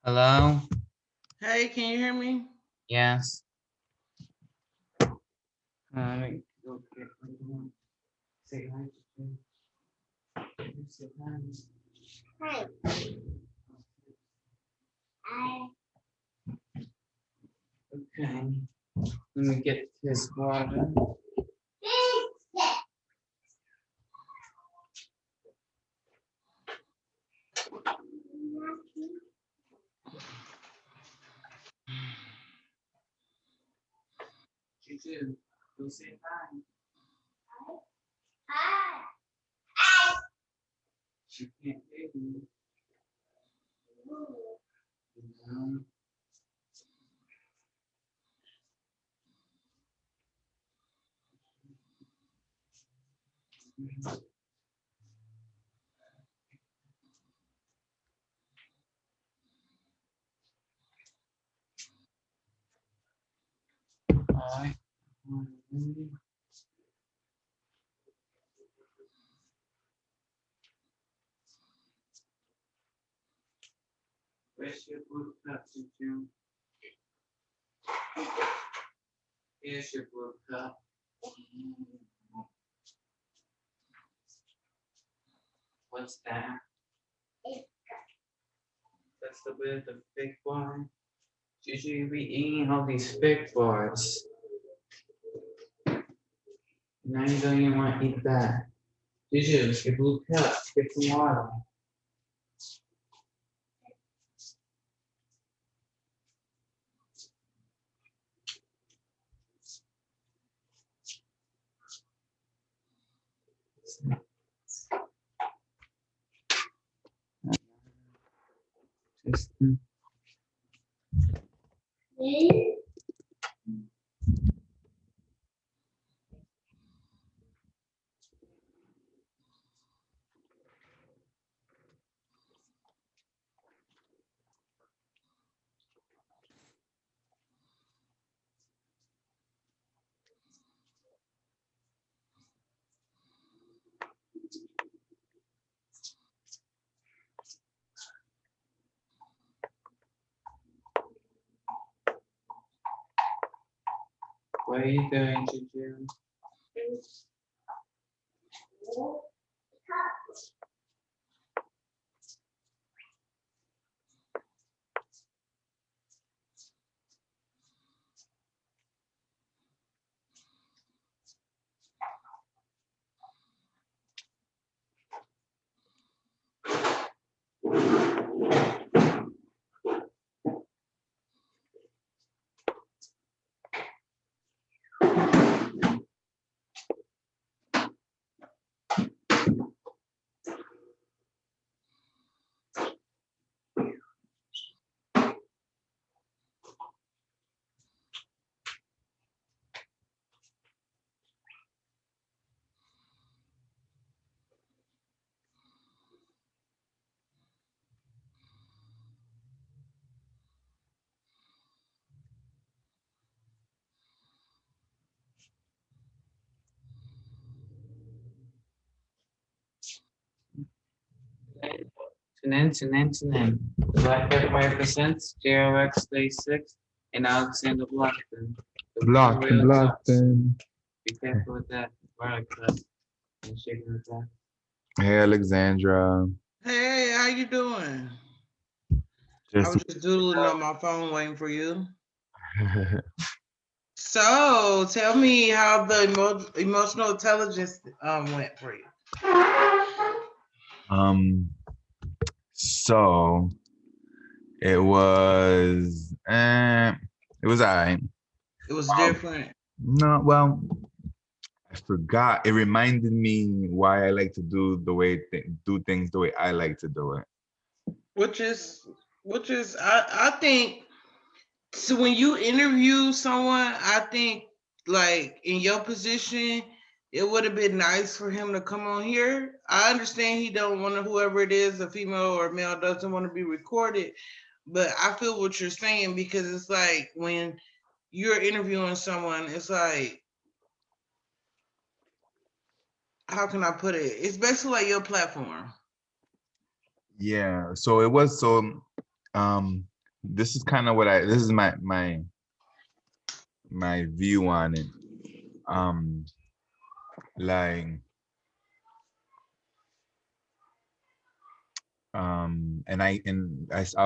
Hello? Hey, can you hear me? Yes. Let me go get say hi to you. Say hi. Hi. I Okay. Let me get his water. Juju, go say hi. She can't hear you. No. Hi. Where's your blue cup, Juju? Here's your blue cup. What's that? That's the bit of fig bar. Juju, you be eating all these fig bars. Now you don't even want to eat that. Juju, your blue cup, get some water. Just, what are you doing, Juju? Tune in. Black at 5%, JRX Day 6, and Alexander Blockton. The Blocked, real blocked, tops. and Be careful with that. Barley cut. And shaking with that. hey, Alexandra. Hey, how you doing? I Just was just doodling on my phone waiting for you. So, tell me how the emotional intelligence went for you. um. So it was. It was alright. It was different, No, well, I forgot. It reminded me why I like to do the way do things the way I like to do it. which is I think so when you interview someone, I think like in your position, it would have been nice for him to come on here. I understand he don't want to, whoever it is, a female or male, doesn't want to be recorded, but I feel what you're saying because it's like when you're interviewing someone, it's like, how can I put it? It's basically like your platform. Yeah. So it was so. Um. this is kind of what this is my view on it. Like, I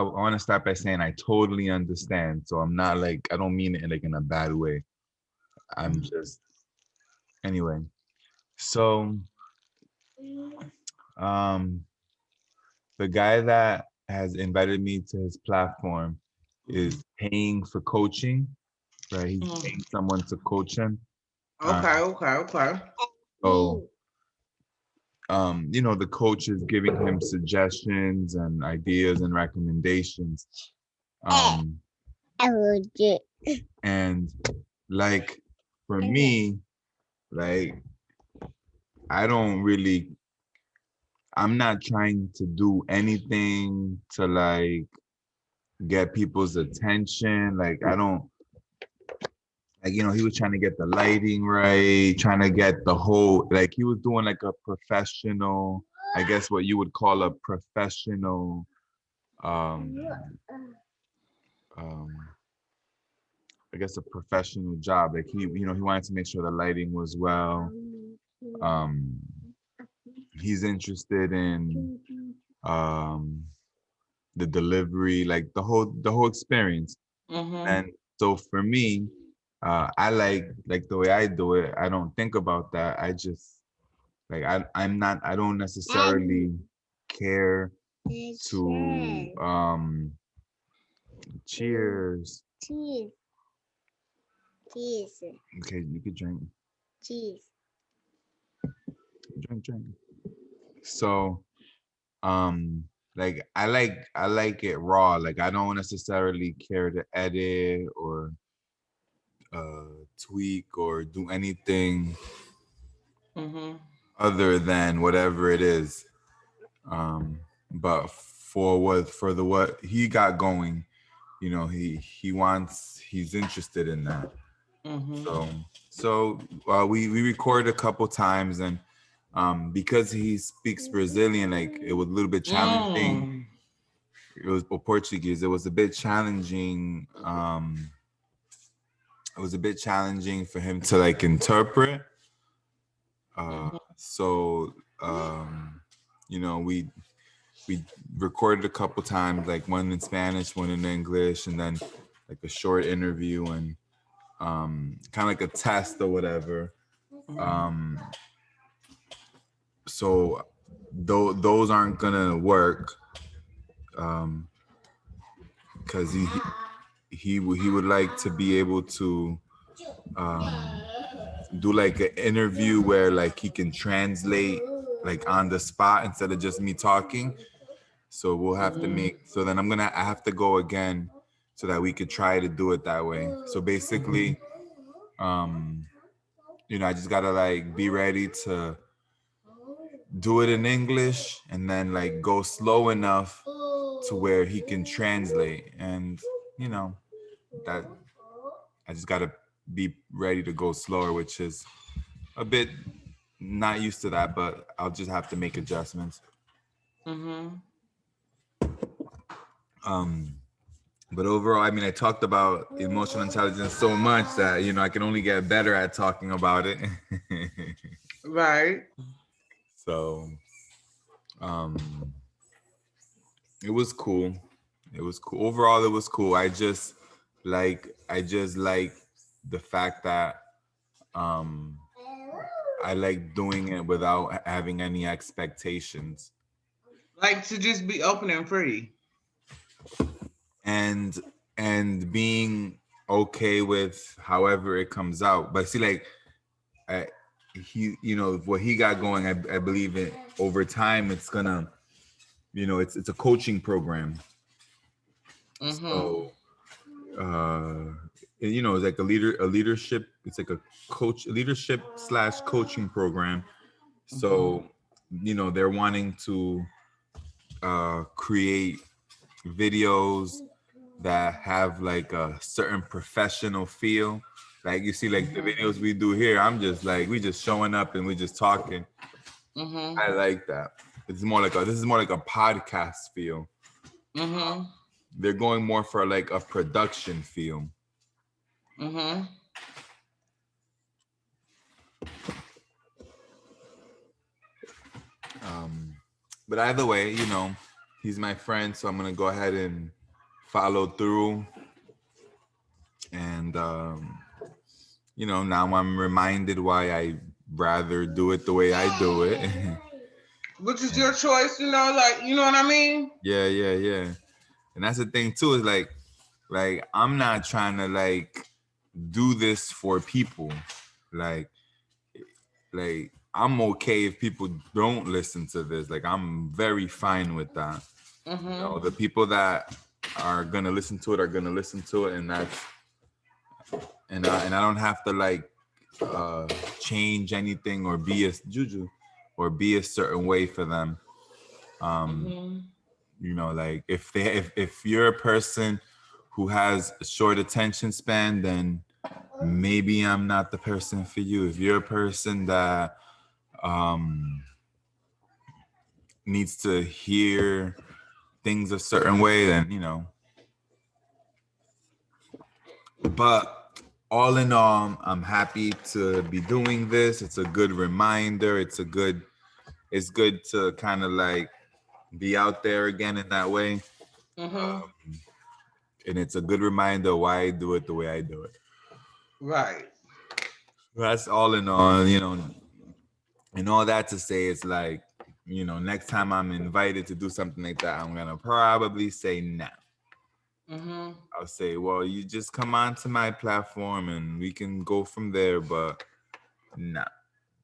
want to start by saying I totally understand. So I'm not like, I don't mean it like in a bad way. I'm just, anyway. So, the guy that has invited me to his platform is paying for coaching, right? He's paying someone to coach him. Okay. So, you know, the coach is giving him suggestions and ideas and recommendations. And like, for me, like, I'm not trying to do anything to like get people's attention. Like, I don't, like, you know, he was trying to get the lighting right, trying to get the whole, like, he was doing like a professional, I guess what you would call a professional, I guess a professional job. Like, he, you know, he wanted to make sure the lighting was well. He's interested in the delivery, like the whole experience. And so for me, I like the way I do it. I don't think about that. I just like, I don't necessarily care to cheers. Cheese. Cheese. Okay, you could drink. Cheese. Drink. So like I like it raw. Like, I don't necessarily care to edit or tweak or do anything other than whatever it is. But for what he got going, you know, he's interested in that. So we recorded a couple times, and because he speaks Brazilian, like, it was a little bit challenging. It was Portuguese. It was a bit challenging. It was a bit challenging for him to like interpret. So you know, we recorded a couple times, like one in Spanish, one in English, and then like a short interview and kind of like a test or whatever. So those aren't gonna work because he would like to be able to do like an interview where like he can translate like on the spot instead of just me talking. So we'll have to make, so then I have to go again so that we could try to do it that way. So basically, you know, I just gotta like be ready to do it in English and then like go slow enough to where he can translate. And, you know, that I just gotta be ready to go slower, which is a bit not used to that, but I'll just have to make adjustments. But overall, I mean, I talked about emotional intelligence so much that, you know, I can only get better at talking about it. Right. So, it was cool. It was cool. Overall, it was cool. I just like the fact that I like doing it without having any expectations. Like to just be open and free. And being okay with however it comes out. But see, like, he, you know, what he got going, I believe it over time, it's gonna, you know, it's a coaching program. So, you know, it's like a leadership, it's like a leadership / coaching program. So, you know, they're wanting to create videos that have like a certain professional feel. Like, you see, like the videos we do here, I'm just like, we just showing up and we just talking. I like that. This is more like a podcast feel. they're going more for like a production feel. Mm-hmm. But either way, you know, he's my friend, so I'm gonna go ahead and follow through. And you know, now I'm reminded why I rather do it the way I do it. Which is your choice, you know, like, you know what I mean? Yeah. And that's the thing too, is like I'm not trying to like do this for people. Like I'm okay if people don't listen to this. Like I'm very fine with that. Mm-hmm. You know, the people that are gonna listen to it are gonna listen to it, and that's and I don't have to like change anything or be a juju or be a certain way for them. Mm-hmm. You know, like if you're a person who has a short attention span, then maybe I'm not the person for you. If you're a person that needs to hear things a certain way, then you know. But all in all, I'm happy to be doing this. It's a good reminder. It's good to kind of like be out there again in that way. Mm-hmm. And it's a good reminder why I do it the way I do it. Right. That's all in all, you know. And all that to say, it's like, you know, next time I'm invited to do something like that, I'm gonna probably say no. Mm-hmm. I'll say, well, you just come onto my platform and we can go from there, but nah.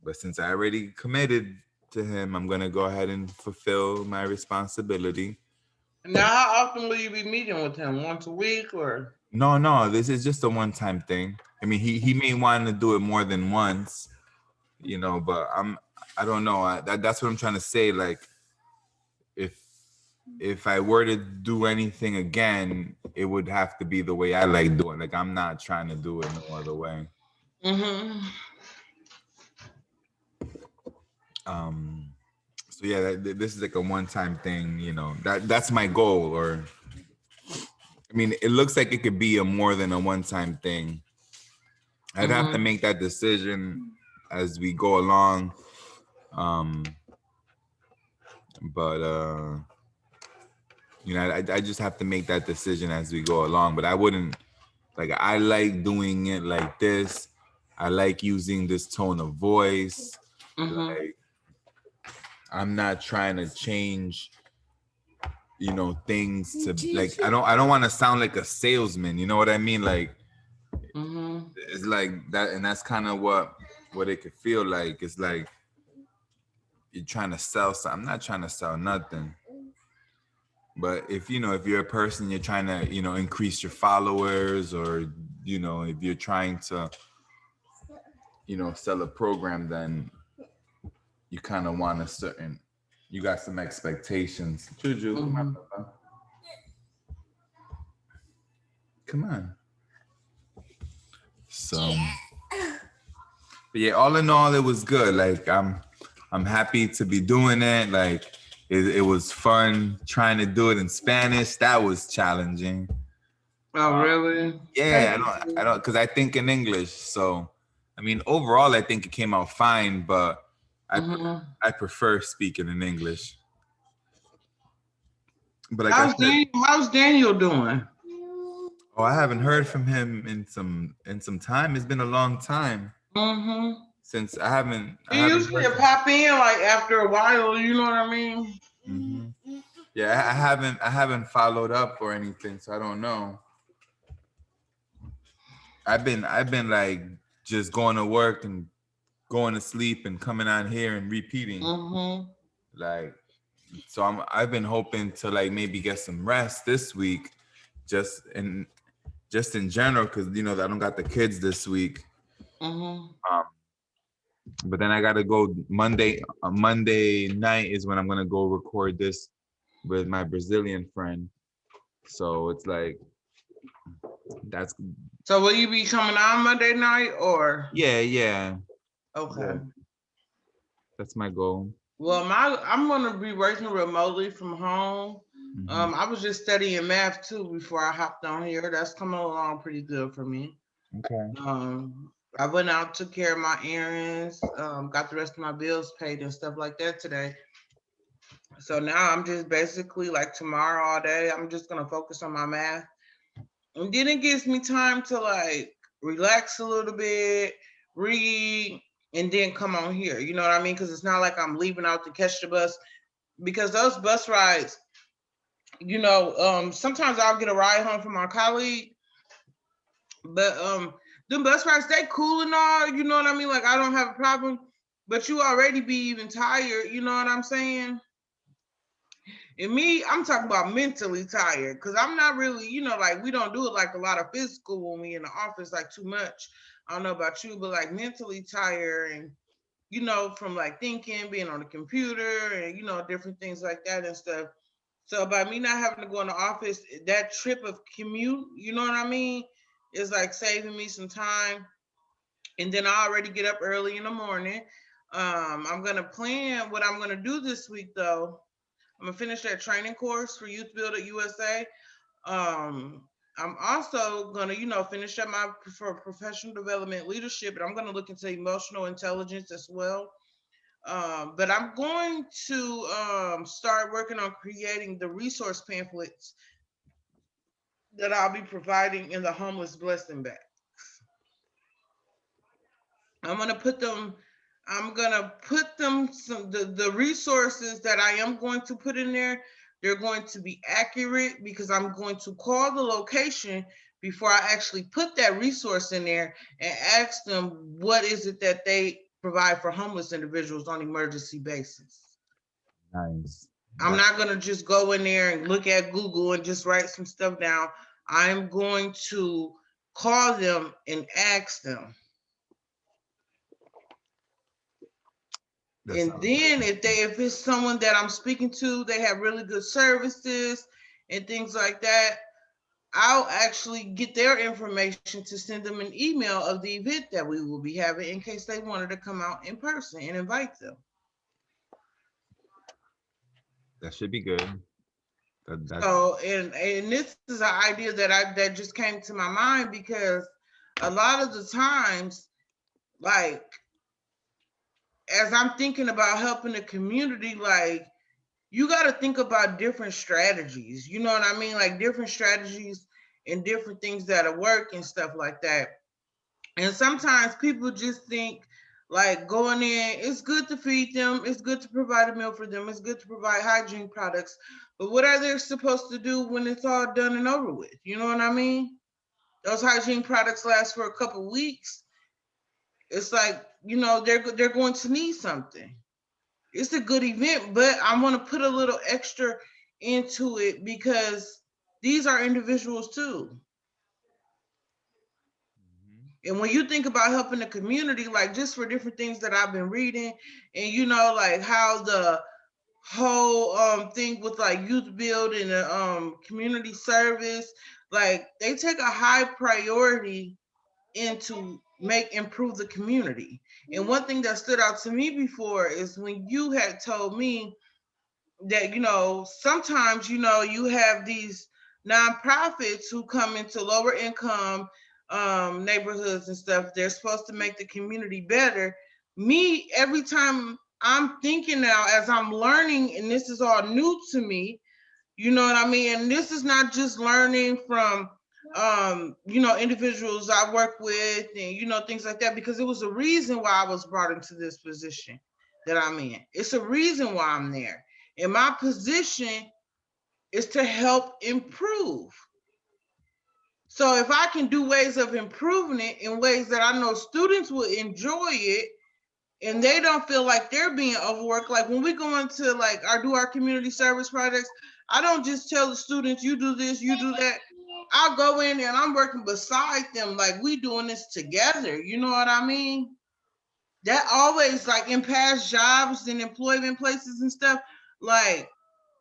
But since I already committed to him, I'm gonna go ahead and fulfill my responsibility. Now, how often will you be meeting with him? Once a week or? No, this is just a one-time thing. I mean, he may want to do it more than once, you know, but I don't know. That's what I'm trying to say. Like, if I were to do anything again, it would have to be the way I like doing. Like, I'm not trying to do it no other way. Mm-hmm. So yeah, this is like a one-time thing, you know. That's my goal. Or, I mean, it looks like it could be a more than a one-time thing. I'd have to make that decision as we go along. But you know, I just have to make that decision as we go along. But I wouldn't like. I like doing it like this. I like using this tone of voice. Mm-hmm. Like, I'm not trying to change, you know, things to like. I don't want to sound like a salesman. You know what I mean? Like, it's like that, and that's kind of what it could feel like. It's like you're trying to sell something. I'm not trying to sell nothing. But if you're a person, you're trying to, you know, increase your followers, or, you know, if you're trying to, you know, sell a program, then you kind of want you got some expectations. Juju, come on, Papa. Come on. So, but yeah, all in all, it was good. Like, I'm happy to be doing it. Like, it was fun trying to do it in Spanish. That was challenging. Oh, really? Yeah, I don't, because I think in English. So, I mean, overall, I think it came out fine, but I prefer speaking in English. But like how's Daniel doing? Oh, I haven't heard from him in some time. It's been a long time since I haven't. He usually pop in like after a while. You know what I mean? Yeah, I haven't followed up or anything, so I don't know. I've been like just going to work and going to sleep and coming on here and repeating. Like, so I've been hoping to like maybe get some rest this week, just in general, because you know I don't got the kids this week. But then I gotta go Monday night is when I'm gonna go record this with my Brazilian friend. So it's like that's. So will you be coming on Monday night or? Yeah. Okay. Yeah. That's my goal. Well, I'm gonna be working remotely from home, Mhm. I was just studying math too before I hopped on here. That's coming along pretty good for me. Okay. I went out, took care of my errands, got the rest of my bills paid and stuff like that today. So now I'm just basically like tomorrow all day, I'm just gonna focus on my math. And then it gives me time to like relax a little bit, read, and then come on here. You know what I mean? Because it's not like I'm leaving out to catch the bus. Because those bus rides, sometimes I'll get a ride home from my colleague, but the bus rides, they cool and all, you know what I mean? Like I don't have a problem, but you already be even tired, you know what I'm saying? And me, I'm talking about mentally tired because I'm not really, like we don't do it like a lot of physical when we in the office, like too much. I don't know about you, but like mentally tired and from like thinking, being on the computer and different things like that and stuff. So by me not having to go in the office, that trip of commute, you know what I mean, is like saving me some time. And then I already get up early in the morning. I'm gonna plan what I'm gonna do this week though. I'm gonna finish that training course for Youth Build at USA. I'm also gonna, finish up my for professional development leadership, and I'm gonna look into emotional intelligence as well. But I'm going to start working on creating the resource pamphlets that I'll be providing in the homeless blessing bag. I'm gonna put them. I'm gonna put them the resources that I am going to put in there. They're going to be accurate because I'm going to call the location before I actually put that resource in there and ask them what is it that they provide for homeless individuals on emergency basis. Nice. I'm not gonna just go in there and look at Google and just write some stuff down. I'm going to call them and ask them. That And sounds then if it's someone that I'm speaking to, they have really good services and things like that, I'll actually get their information to send them an email of the event that we will be having in case they wanted to come out in person and invite them. that should be good. That's So and this is an idea that just came to my mind because a lot of the times, like as I'm thinking about helping the community, like you got to think about different strategies. You know what I mean? Like different strategies and different things that'll work and stuff like that. And sometimes people just think like going in, it's good to feed them, it's good to provide a meal for them, it's good to provide hygiene products. But what are they supposed to do when it's all done and over with? You know what I mean? Those hygiene products last for a couple weeks. It's like, they're going to need something. It's a good event, but I want to put a little extra into it because these are individuals too. And when you think about helping the community, like just for different things that I've been reading, and like how the whole thing with like youth build and the community service, like they take a high priority into improve the community. And one thing that stood out to me before is when you had told me that sometimes you have these nonprofits who come into lower income neighborhoods and stuff. They're supposed to make the community better. Me, every time I'm thinking now as I'm learning, and this is all new to me, you know what I mean? And this is not just learning from individuals I work with and things like that, because it was a reason why I was brought into this position that I'm in. It's a reason why I'm there. And my position is to help improve. So if I can do ways of improving it in ways that I know students will enjoy it and they don't feel like they're being overworked. Like when we go into like our community service projects, I don't just tell the students, you do this, you do that. I'll go in there and I'm working beside them like we doing this together. You know what I mean? That always, like in past jobs and employment places and stuff, like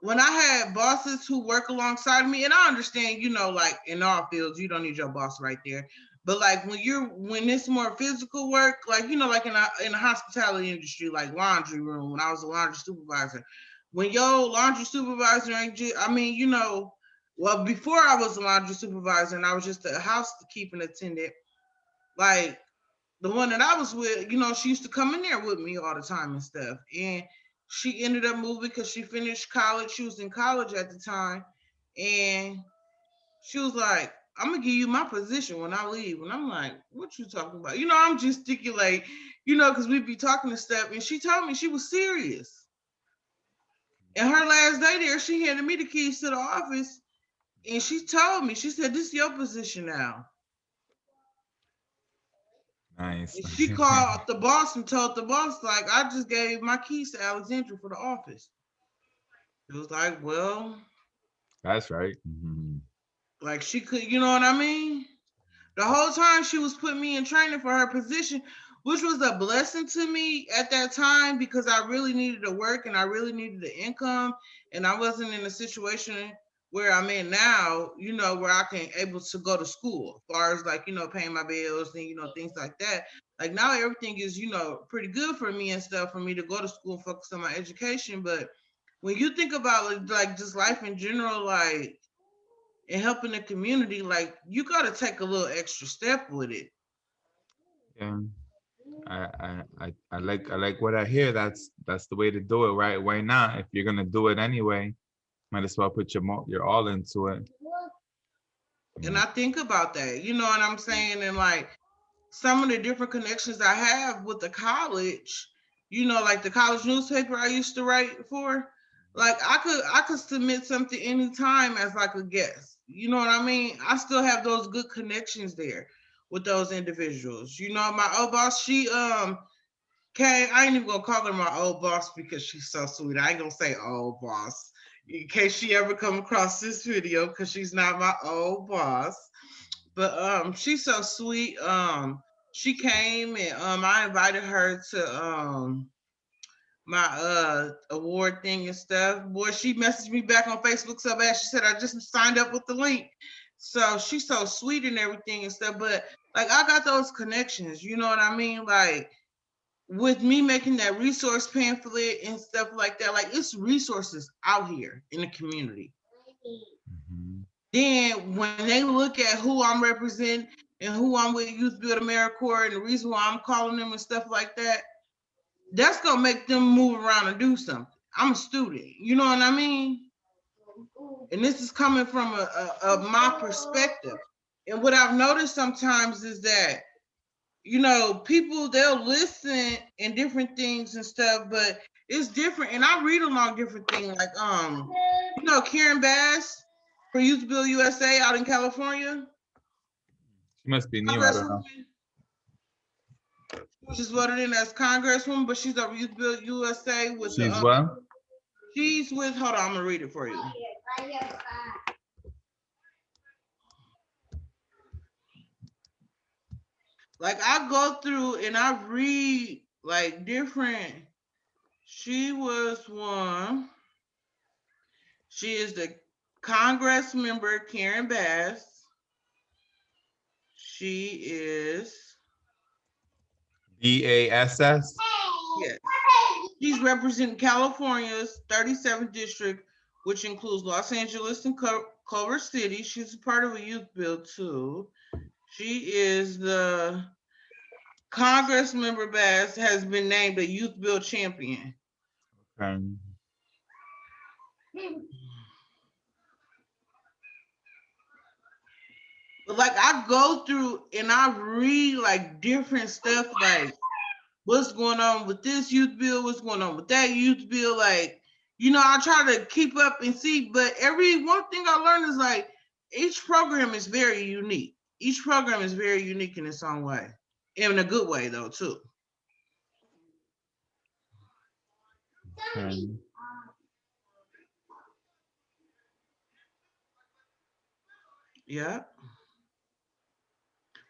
when I had bosses who work alongside me, and I understand, like in all fields, you don't need your boss right there. But like when it's more physical work, like like in the hospitality industry, like laundry room, when I was a laundry supervisor, when your laundry supervisor ain't I mean, you know, well, before I was a laundry supervisor and I was just a housekeeping attendant, like the one that I was with, you know, she used to come in there with me all the time and stuff. And she ended up moving because she finished college. She was in college at the time. And she was like, I'm gonna give you my position when I leave. And I'm like, what you talking about? You know, I'm gesticulate, you know, because we'd be talking and stuff. And she told me she was serious. And her last day there, she handed me the keys to the office. And she told me, she said, this is your position now. Nice. And she called the boss and told the boss, like, I just gave my keys to Alexandra for the office. It was like, well, That's right. Mhm. like she could, you know what I mean? The whole time she was putting me in training for her position, which was a blessing to me at that time because I really needed to work and I really needed the income. And I wasn't in a situation where I'm in now, you know, where I can able to go to school as far as like, you know, paying my bills and, you know, things like that. Like now everything is, you know, pretty good for me and stuff for me to go to school and focus on my education. But when you think about like just life in general, like and helping the community, like you got to take a little extra step with it. Yeah. I like what I hear. That's the way to do it, right? Why not? If you're gonna do it anyway, might as well put your all into it. And I think about that, you know what I'm saying? And like some of the different connections I have with the college, you know, like the college newspaper I used to write for, like I could submit something anytime as like a guest. You know what I mean? I still have those good connections there with those individuals. You know, my old boss, she Kay, I ain't even gonna call her my old boss because she's so sweet. I ain't gonna say old boss in case she ever come across this video because she's not my old boss. But she's so sweet. She came and I invited her to my award thing and stuff. Boy, she messaged me back on Facebook so bad. She said I just signed up with the link. So she's so sweet and everything and stuff. But like I got those connections, you know what I mean? Like with me making that resource pamphlet and stuff like that, like it's resources out here in the community. Mhm. Then when they look at who I'm representing and who I'm with Youth Build AmeriCorps and the reason why I'm calling them and stuff like that, that's gonna make them move around and do something. I'm a student, you know what I mean? And this is coming from my perspective. And what I've noticed sometimes is that you know, people they'll listen and different things and stuff, but it's different. And I read along different things, like you know, Karen Bass for Youth Build USA out in California. She must be new. I don't know. Congresswoman, which is voted in as Congresswoman, but she's a Youth Build USA with She's the what? she's with hold on, I'm gonna read it for you. Like I go through and I read like different. She was one. She is the Congress member Karen Bass. She is BASS. yes. She's representing California's 37th district, which includes Los Angeles and Culver City. She's a part of a youth build too. She is the Congress member Bass has been named a youth build champion. Okay. But like I go through and I read like different stuff, like what's going on with this youth bill, what's going on with that youth bill. Like, you know, I try to keep up and see, but every one thing I learned is like each program is very unique. Each program is very unique in its own way, in a good way though, too. Okay. Yeah.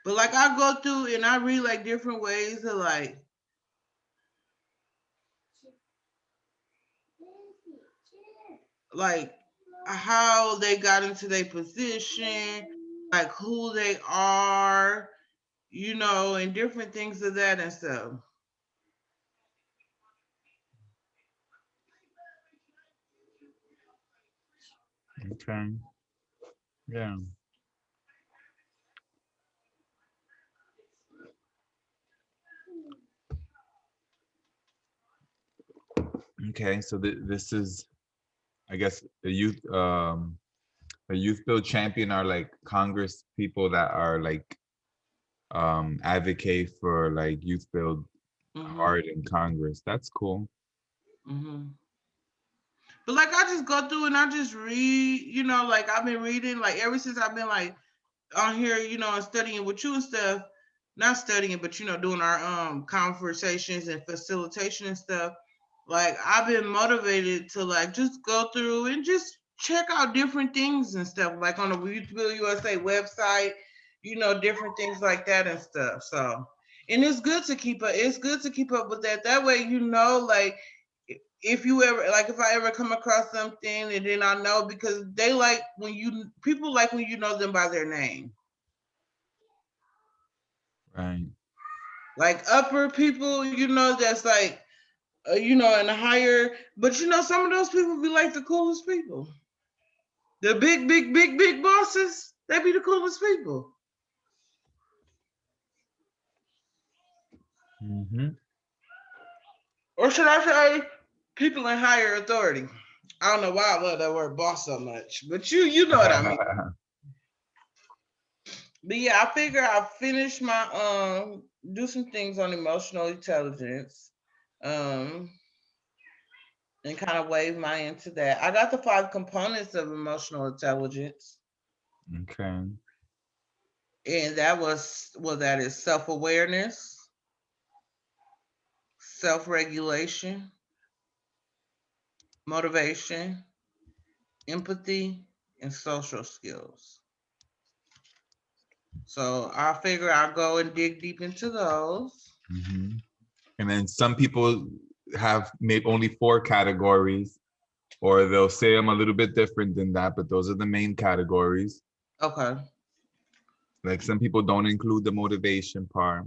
But like I go through and I read like different ways of like how they got into their position, like who they are, you know, and different things of that and stuff. Okay. Yeah. Okay. So this is, I guess, the youth build champion are like Congress people that are like advocate for like youth build Mm-hmm. hard in Congress. That's cool. Mm-hmm. But like I just go through and I just read, like I've been reading like ever since I've been like on here, and studying with you and stuff. Not studying, but doing our conversations and facilitation and stuff. Like I've been motivated to like just go through and just check out different things and stuff, like on the Youth Build USA website, different things like that and stuff. So, and it's good to keep up. It's good to keep up with that. That way, like if you ever like if I ever come across something and then I know, because they like when people like when you know them by their name. Right. Like upper people, that's like and the higher, but some of those people be like the coolest people. The big bosses, they be the coolest people. Mm-hmm. Or should I say people in higher authority? I don't know why I love that word boss so much, but you know what I mean. But yeah, I figure I finish my do some things on emotional intelligence. Um and kind of wave my into that. I got the 5 components of emotional intelligence. Okay. And that is self-awareness, self-regulation, motivation, empathy, and social skills. So I figure I'll go and dig deep into those. Mm-hmm. And then some people have maybe only 4 categories, or they'll say them a little bit different than that, but those are the main categories. Okay. Like some people don't include the motivation part.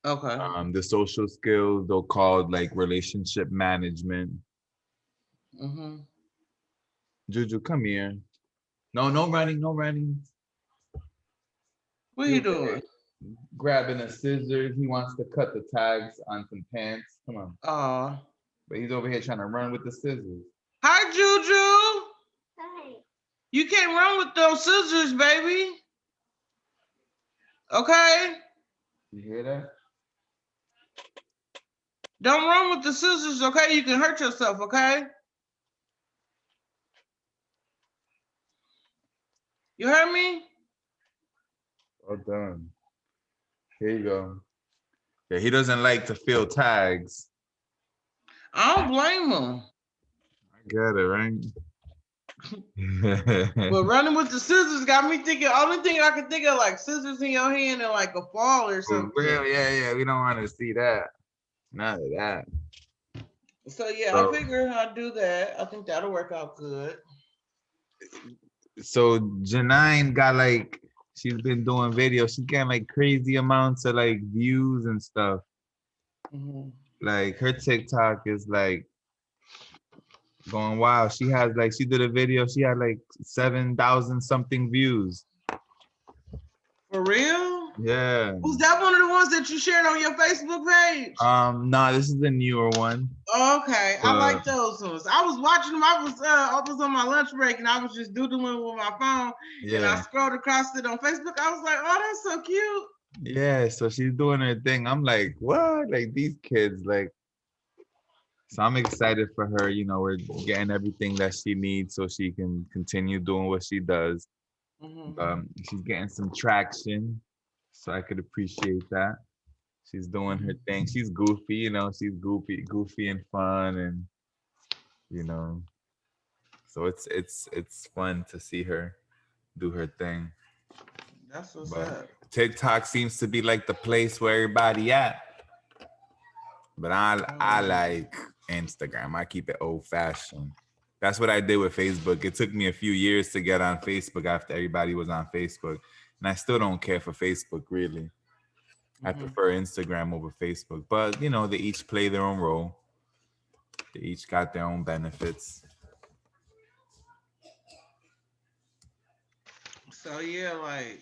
Okay. The social skills, they'll call like relationship management. Mm-hmm. Juju, come here. No, no running, no running. What are you doing? Grabbing a scissors. He wants to cut the tags on some pants. Come on. Oh. But he's over here trying to run with the scissors. Hi, Juju. Hi. You can't run with those scissors, baby. Okay? You hear that? Don't run with the scissors, okay? You can hurt yourself, okay? You heard me? Well done. Here you go. Yeah, he doesn't like to feel tags. I don't blame him. I get it, right? But running with the scissors got me thinking, only thing I can think of, like scissors in your hand and like a fall or For something. real, yeah. We don't want to see that. None of that. So yeah, So- I figure I'll do that. I think that'll work out good. So Janine got like, she's been doing videos. She's getting like crazy amounts of like views and stuff. Mm-hmm. Like her TikTok is like going wild. She did a video. She had like 7,000 something views. For real? Yeah. Was that one of the ones that you shared on your Facebook page? No, this is the newer one. Okay, I like those ones. I was watching them. I was on my lunch break and I was just doodling with my phone. And I Yeah. scrolled across it on Facebook. I was like, oh, that's so cute. Yeah. So she's doing her thing. I'm like, what? Like these kids, like. So I'm excited for her. You know, we're getting everything that she needs so she can continue doing what she does. Mm-hmm. She's getting some traction, so I could appreciate that. She's doing her thing. She's goofy, you know. She's goofy and fun, and you know. So it's fun to see her do her thing. That's what's But up. TikTok seems to be like the place where everybody at. But I like Instagram. I keep it old fashioned. That's what I did with Facebook. It took me a few years to get on Facebook after everybody was on Facebook. And I still don't care for Facebook really. I prefer Instagram over Facebook. But you know, they each play their own role. They each got their own benefits. So yeah, like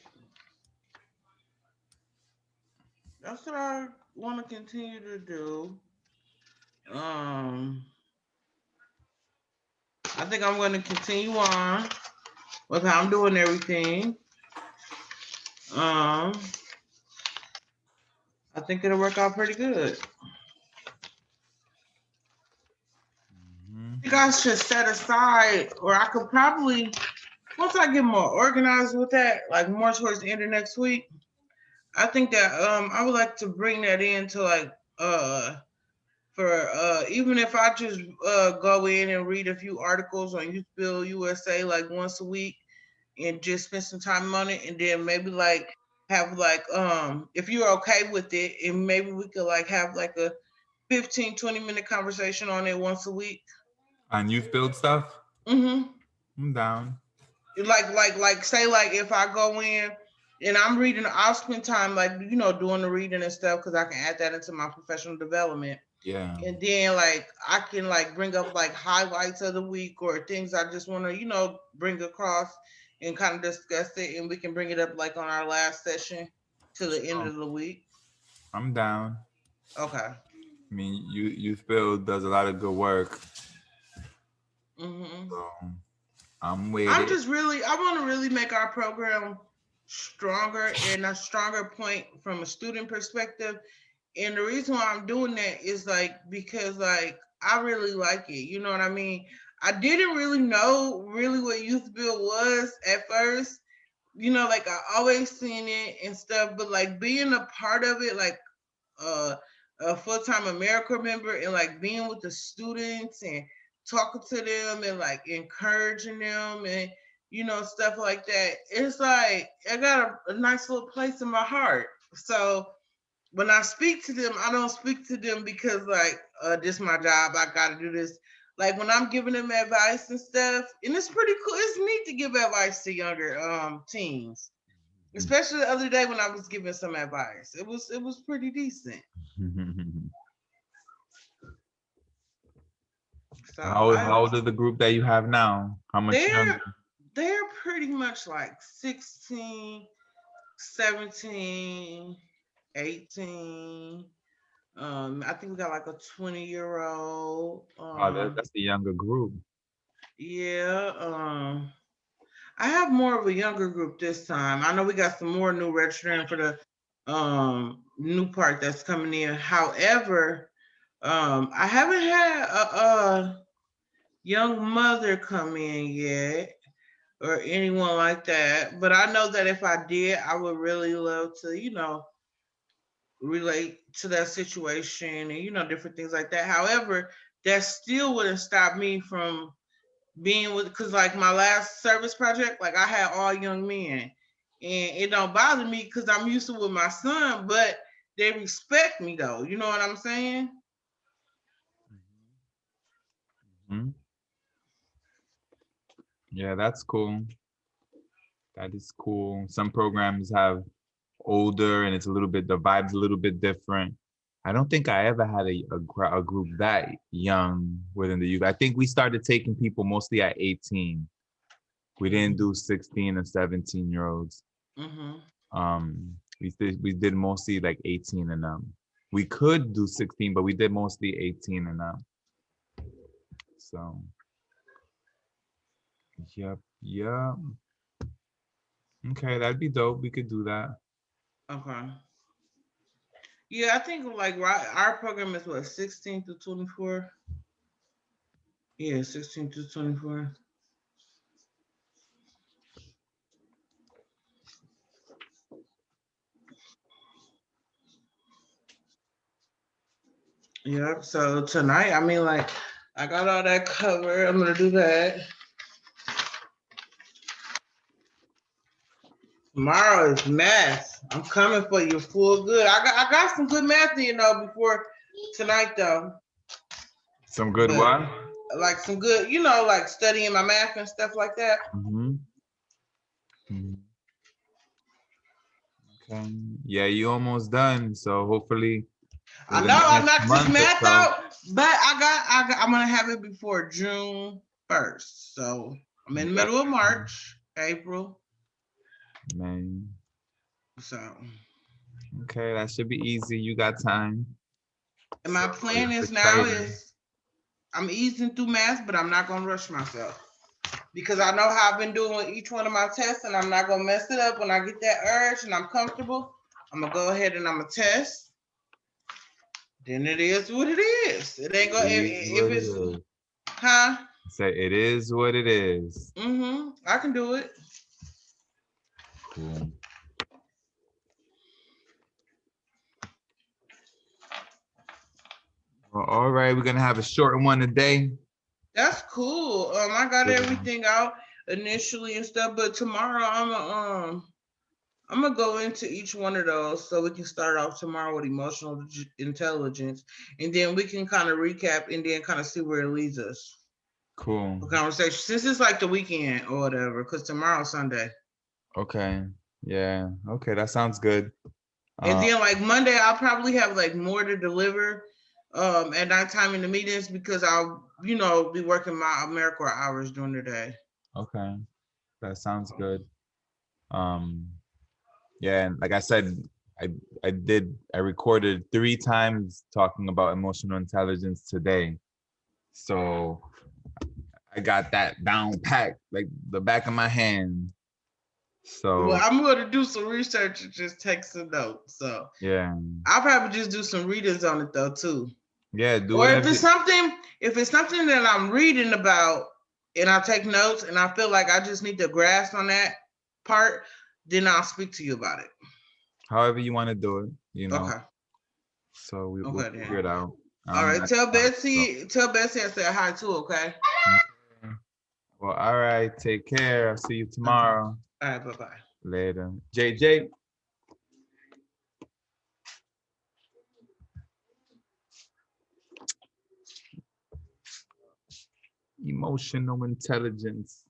that's what I want to continue to do. Um, I think I'm going to continue on with how I'm doing everything. Um, I think it'll work out pretty good. Mhm. I think I should set aside, or I could probably, once I get more organized with that, like more towards the end of next week, I think that I would like to bring that into like for even if I just go in and read a few articles on Youth Bill USA like once a week and just spend some time on it, and then maybe like have like if you're okay with it, and maybe we could like have like a 15-20 minute conversation on it once a week. On youth build stuff, Mm-hmm. I'm down. Like say like if I go in and I'm reading, I'll spend time like doing the reading and stuff because I can add that into my professional development. Yeah. And then like I can like bring up like highlights of the week or things I just want to bring across and kind of discuss it, and we can bring it up like on our last session to the end Sure. of the week. I'm down. Okay. I mean, youth build does a lot of good work, Mm-hmm. so I'm with I'm it. just really, I want to really make our program stronger and a stronger point from a student perspective. And the reason why I'm doing that is like because like I really like it. You know what I mean? I didn't really know really what Youth Build was at first. Like I always seen it and stuff, but like being a part of it, like uh, a full-time AmeriCorps member, and like being with the students and talking to them and like encouraging them and stuff like that. It's like I got a nice little place in my heart. So when I speak to them, I don't speak to them because like this is my job, I gotta do this. Like when I'm giving them advice and stuff, and it's pretty cool. It's neat to give advice to younger teens. Especially the other day when I was giving some advice. It was pretty decent. So How old is the group that you have now? How much they're younger? they're pretty much like 16, 17, 18. I think we got like a 20-year-old. Oh, that's the younger group. Yeah. I have more of a younger group this time. I know we got some more new registering for the new part that's coming in. However, I haven't had a young mother come in yet or anyone like that. But I know that if I did, I would really love to, relate to that situation and different things like that. However, that still wouldn't stop me from being with, because like my last service project, like I had all young men, and it don't bother me because I'm used to with my son, but they respect me though. You know what I'm saying? Hmm. Yeah, that's cool. That is cool. Some programs have older and it's a little bit, the vibe's a little bit different. I don't think I ever had a group that young within the youth. I think we started taking people mostly at 18. We didn't do 16 or 17-year-olds. Mm-hmm. We did mostly like 18 and we could do 16, but we did mostly 18 and so yep. Okay, that'd be dope. We could do that. Okay. Yeah, I think like our program is what, 16 to 24. Yeah, 16 to 24. Yep. So tonight, I mean, like, I got all that covered. I'm gonna do that. Tomorrow is math. I'm coming for you full good. I got some good math, before tonight though. Some good But one. like some good, like studying my math and stuff like that. Mm-hmm. Okay. Yeah, you almost done. So hopefully I within know the I'm next not just month or math so. out, but I'm gonna have it before June 1st. So I'm in the Yeah. middle of March, April. Man. So, Okay, that should be easy. You got time. and my So, plan it's is now exciting. is I'm easing through math, but I'm not gonna rush myself because I know how I've been doing each one of my tests, and I'm not gonna mess it up when I get that urge and I'm comfortable. I'm gonna go ahead and I'm gonna test. Then it is what it is. It ain't gonna It is if what it it's is. huh. Say it is what it is. I can do it. Cool. Well, all right, we're gonna have a short one today. That's cool. I got Yeah. everything out initially and stuff, but tomorrow I'm gonna go into each one of those so we can start off tomorrow with emotional intelligence, and then we can kind of recap and then kind of see where it leads us. Cool. The conversation since it's like the weekend or whatever, because tomorrow's Sunday. Okay. Yeah. Okay, that sounds good. And then like Monday, I'll probably have like more to deliver at nighttime in the meetings because I'll, be working my AmeriCorps hours during the day. Okay, that sounds good. Yeah, and like I said, I recorded 3 times talking about emotional intelligence today. So I got that down packed like the back of my hand. So Well, I'm going to do some research and just take some notes. So yeah. I'll probably just do some readings on it though too. Yeah, do Or whatever. if it's something that I'm reading about and I take notes and I feel like I just need to grasp on that part, then I'll speak to you about it. However you want to do it, Okay. So we'll Okay, figure it out. All right. Not- Tell Betsy I said hi too, okay? Well, all right. Take care. I'll see you tomorrow. All right, bye-bye. Later. JJ. Emotional intelligence.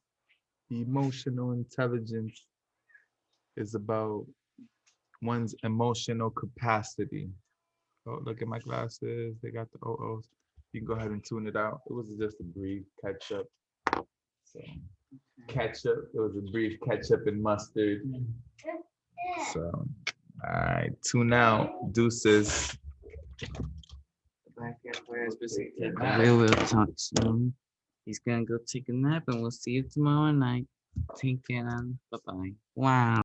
Emotional intelligence is about one's emotional capacity. Oh, look at my glasses. They got the OOs. You can go ahead and tune it out. It was just a brief catch up. So, ketchup. It was a brief ketchup and mustard. So, all right. Tune out. Deuces. Black Empire specific. We'll talk soon. He's gonna go take a nap and we'll see you tomorrow night. Take care, bye bye. Wow.